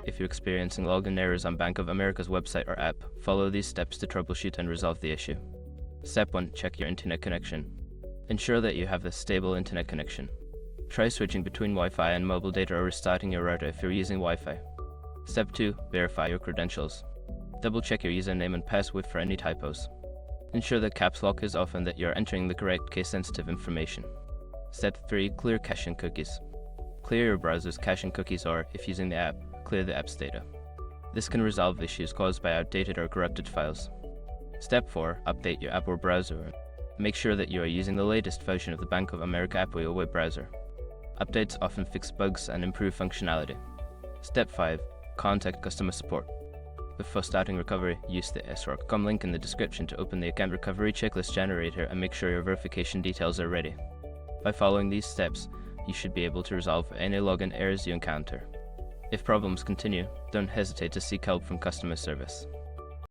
If you're experiencing login errors on Bank of America's website or app, follow these steps to troubleshoot and resolve the issue. Step 1. Check your internet connection. Ensure that you have a stable internet connection. Try switching between Wi-Fi and mobile data or restarting your router if you're using Wi-Fi. Step 2. Verify your credentials. Double-check your username and password for any typos. Ensure that caps lock is off and that you're entering the correct case-sensitive information. Step 3. Clear cache and cookies. Clear your browser's cache and cookies, or, if using the app, clear the app's data. This can resolve issues caused by outdated or corrupted files. Step 4. Update your app or browser. Make sure that you are using the latest version of the Bank of America app or your web browser. Updates often fix bugs and improve functionality. Step 5. Contact customer support. Before starting recovery, use the sroc.com link in the description to open the account recovery checklist generator and make sure your verification details are ready. By following these steps, you should be able to resolve any login errors you encounter. If problems continue, don't hesitate to seek help from customer service.